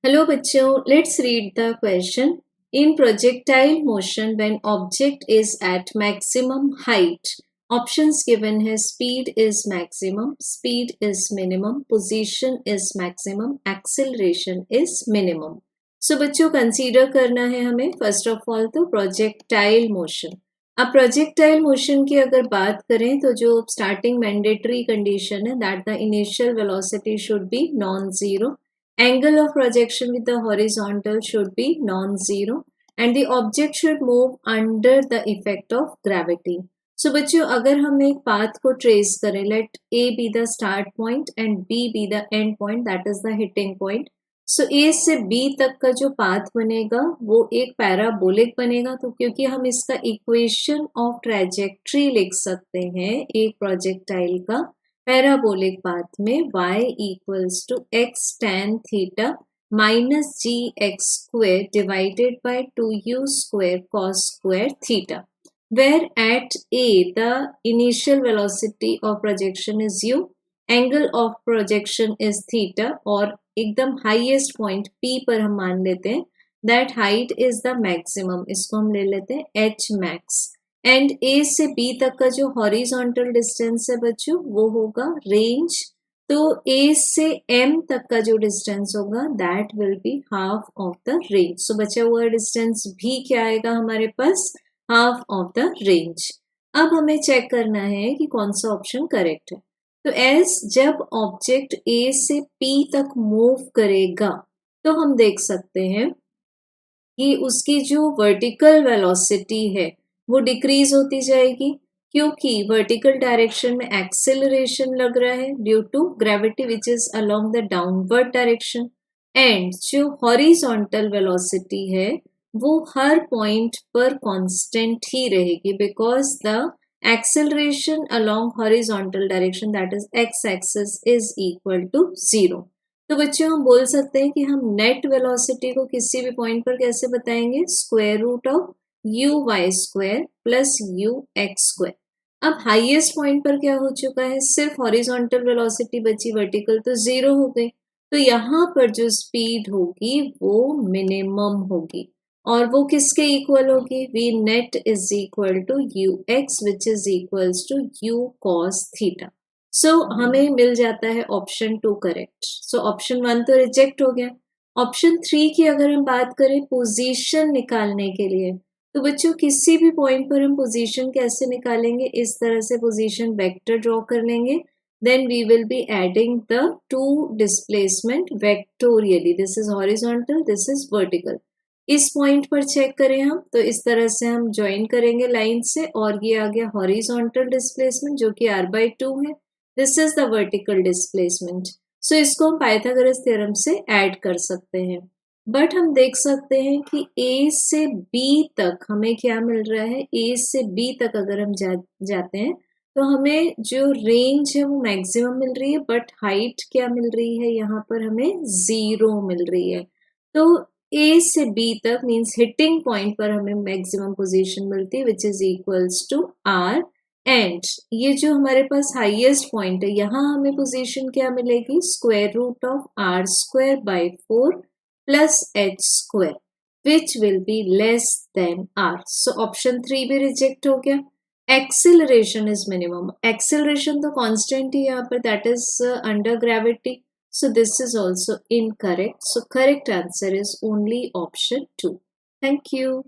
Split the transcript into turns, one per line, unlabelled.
Hello बच्चों, let's read the question. In projectile motion when object is at maximum height, options given है speed is maximum, speed is minimum, position is maximum, acceleration is minimum. So बच्चों consider करना है हमें first of all तो projectile motion. अब projectile motion की अगर बात करें तो जो स्टार्टिंग मैंडेटरी कंडीशन है that the initial velocity should be non zero. Angle of projection with the horizontal should be non-zero and the object should move under the effect of gravity. So बच्चों अगर हम एक path को trace करें, let A be the start point and B be the end point, that is the hitting point. So A से B तक का जो path बनेगा वो एक parabolic बनेगा. तो क्योंकि हम इसका equation of trajectory लिख सकते हैं एक projectile का पैराबोलिक पाथ में y equals to x tan theta minus gx square divided by 2u square cos square theta, where at A the initial velocity of projection is u, angle of projection is theta और एकदम highest point P पर हम मान लेते हैं that height is the maximum, इसको हम ले लेते हैं h max. एंड ए से बी तक का जो हॉरिजॉन्टल डिस्टेंस है बच्चों वो होगा रेंज. तो ए से एम तक का जो डिस्टेंस होगा that will be half of the range. So बचा हुआ डिस्टेंस भी क्या आएगा हमारे पास, हाफ ऑफ द रेंज. अब हमें चेक करना है कि कौन सा ऑप्शन करेक्ट है. तो एज जब ऑब्जेक्ट ए से पी तक मूव करेगा तो हम देख सकते हैं कि उसकी जो वर्टिकल वेलोसिटी है वो डिक्रीज होती जाएगी क्योंकि वर्टिकल डायरेक्शन में एक्सेलरेशन लग रहा है due to gravity which is along the downward direction. And जो हॉरिजॉन्टल वेलोसिटी है वो हर पॉइंट पर कांस्टेंट ही रहेगी because the acceleration along horizontal direction that is x axis is equal to zero. तो बच्चों हम बोल सकते हैं कि हम नेट वेलोसिटी को किसी भी पॉइंट पर कैसे बताएंगे, square root of u y square plus u x square. अब हाईएस्ट पॉइंट पर क्या हो चुका है, सिर्फ हॉरिजॉन्टल वेलोसिटी बची, वर्टिकल तो जीरो हो गई. तो यहाँ पर जो स्पीड होगी वो मिनिमम होगी और वो किसके इक्वल होगी, v net is equal to u x which is equals to u cos theta. So हमें मिल जाता है ऑप्शन 2 करेक्ट. सो ऑप्शन 1 तो रिजेक्ट हो गया. ऑप्शन 3 की अगर हम बात करें पोजीशन निकालने के लिए तो बच्चों किसी भी पॉइंट पर हम पोजीशन कैसे निकालेंगे, इस तरह से पोजीशन वेक्टर ड्रॉ कर लेंगे. Then we will be adding the two displacement vectorially. This is horizontal, this is vertical. इस पॉइंट पर चेक करें हम तो इस तरह से हम ज्वाइन करेंगे लाइन से और ये आ गया हॉरिजॉन्टल डिस्प्लेसमेंट जो कि r/2 है. This is the vertical displacement. So इसको हम पाइथागोरस थ्योरम से ऐड कर सकते हैं. बट हम देख सकते हैं कि ए से बी तक हमें क्या मिल रहा है, ए से बी तक अगर हम जाते हैं तो हमें जो रेंज है वो मैक्सिमम मिल रही है बट हाइट क्या मिल रही है, यहाँ पर हमें जीरो मिल रही है. तो ए से बी तक मीन्स हिटिंग पॉइंट पर हमें मैक्सिमम पोजीशन मिलती है which is equals to r. And ये जो हमारे पास हाईएस्ट पॉइंट है यहाँ हमें पोजीशन क्या मिलेगी, square root of r square by 4 plus h square which will be less than r. So option 3 भी रिजेक्ट हो गया. एक्सेलरेशन इज मिनिमम, एक्सेलरेशन तो कांस्टेंट ही यहाँ पर that is under gravity. So this is also incorrect. So correct answer is only option 2. Thank you.